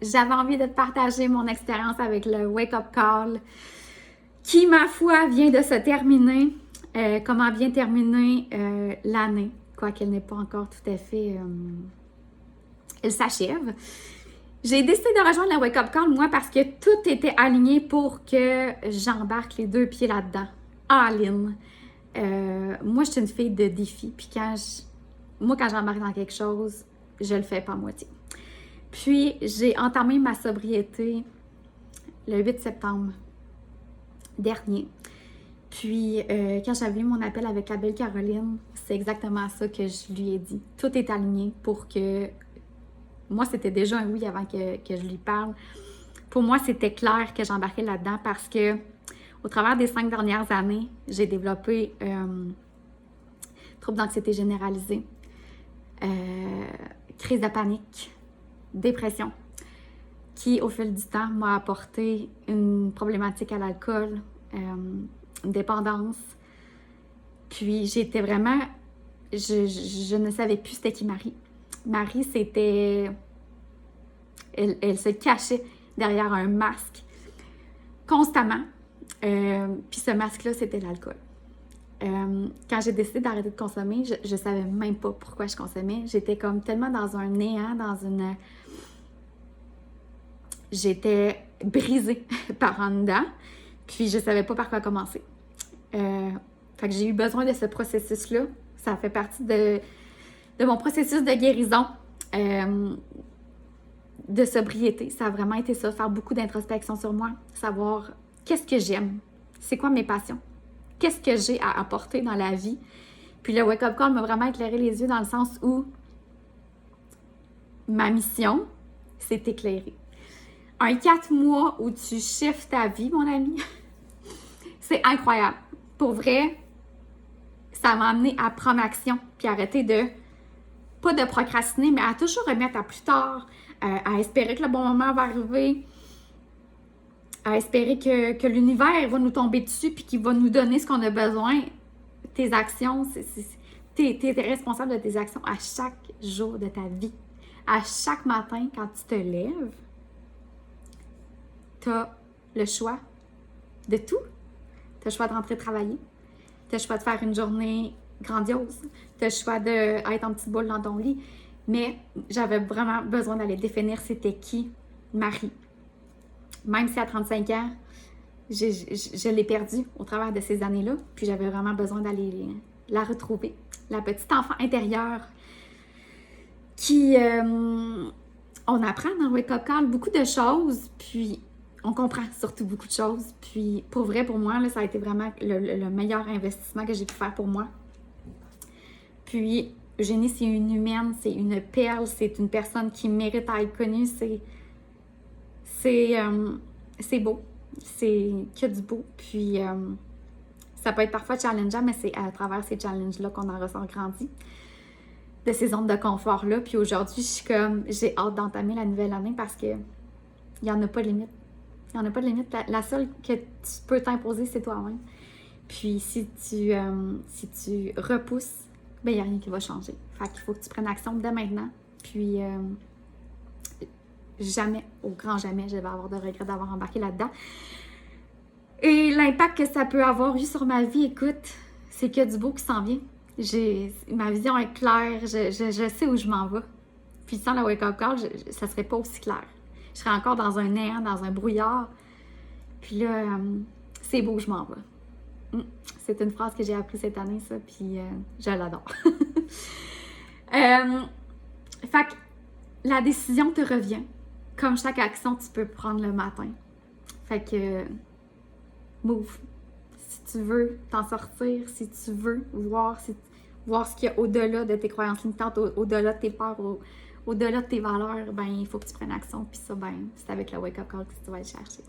j'avais envie de te partager mon expérience avec le Wake Up Call qui, ma foi, vient de se terminer. Comment vient terminer l'année, quoiqu'elle n'est pas encore tout à fait... elle s'achève. J'ai décidé de rejoindre le Wake Up Call, moi, parce que tout était aligné pour que j'embarque les 2 pieds là-dedans, all-in. Moi, je suis une fille de défi, puis quand j'embarque dans quelque chose, je le fais pas à moitié. Puis, j'ai entamé ma sobriété le 8 septembre dernier. Puis, quand j'avais eu mon appel avec la belle Caroline, c'est exactement ça que je lui ai dit. Tout est aligné pour que... Moi, c'était déjà un oui avant que je lui parle. Pour moi, c'était clair que j'embarquais là-dedans parce que au travers des 5 dernières années, j'ai développé trouble d'anxiété généralisée, crise de panique, dépression, qui, au fil du temps, m'a apporté une problématique à l'alcool, une dépendance. Puis, j'étais vraiment... Je ne savais plus c'était qui Marie. Marie, c'était... Elle se cachait derrière un masque constamment. Puis ce masque-là, c'était l'alcool. Quand j'ai décidé d'arrêter de consommer, je savais même pas pourquoi je consommais. J'étais comme tellement dans un néant, J'étais brisée par en dedans, puis je savais pas par quoi commencer. Fait que j'ai eu besoin de ce processus-là. Ça fait partie de mon processus de guérison, de sobriété. Ça a vraiment été ça, faire beaucoup d'introspection sur moi, savoir qu'est-ce que j'aime, c'est quoi mes passions, qu'est-ce que j'ai à apporter dans la vie. Puis le Wake Up Call m'a vraiment éclairé les yeux dans le sens où ma mission, c'est éclairée. Un 4 mois où tu shifts ta vie, mon ami, c'est incroyable. Pour vrai, ça m'a amené à prendre action, puis arrêter pas de procrastiner, mais à toujours remettre à plus tard, à espérer que le bon moment va arriver, à espérer que l'univers va nous tomber dessus puis qu'il va nous donner ce qu'on a besoin. Tes actions, t'es responsable de tes actions à chaque jour de ta vie. À chaque matin, quand tu te lèves, t'as le choix de tout. T'as le choix de rentrer travailler. T'as le choix de faire une journée grandiose. T'as le choix d'être en petite boule dans ton lit. Mais j'avais vraiment besoin d'aller définir c'était qui Marie. Même si à 35 ans, je l'ai perdue au travers de ces années-là. Puis j'avais vraiment besoin d'aller la retrouver. La petite enfant intérieure qui... on apprend dans le Wake Up Call beaucoup de choses. Puis on comprend surtout beaucoup de choses. Puis pour vrai, pour moi, là, ça a été vraiment le meilleur investissement que j'ai pu faire pour moi. Puis Eugénie, c'est une humaine, c'est une perle, c'est une personne qui mérite à être connue. C'est beau. C'est que du beau. Puis ça peut être parfois challengeant, mais c'est à travers ces challenges-là qu'on en ressort grandi. De ces zones de confort-là. Puis aujourd'hui, j'ai hâte d'entamer la nouvelle année parce que il n'y en a pas de limite. Il n'y en a pas de limite. La seule que tu peux t'imposer, c'est toi-même. Puis si tu repousses, ben il n'y a rien qui va changer. Fait qu'il faut que tu prennes action dès maintenant. Puis jamais, au grand jamais, je vais avoir de regret d'avoir embarqué là-dedans. Et l'impact que ça peut avoir eu sur ma vie, écoute, c'est que du beau qui s'en vient. Ma vision est claire, je sais où je m'en vais. Puis sans la Wake Up Call, ça serait pas aussi clair. Je serais encore dans un néant, dans un brouillard. Puis là, c'est beau, je m'en vais. C'est une phrase que j'ai apprise cette année, ça, puis je l'adore. Fait que la décision te revient. Comme chaque action, tu peux prendre le matin. Fait que, move. Si tu veux t'en sortir, si tu veux voir ce qu'il y a au-delà de tes croyances limitantes, au-delà de tes peurs, au-delà de tes valeurs, ben il faut que tu prennes action. Puis ça, ben c'est avec la Wake Up Call que tu vas aller chercher.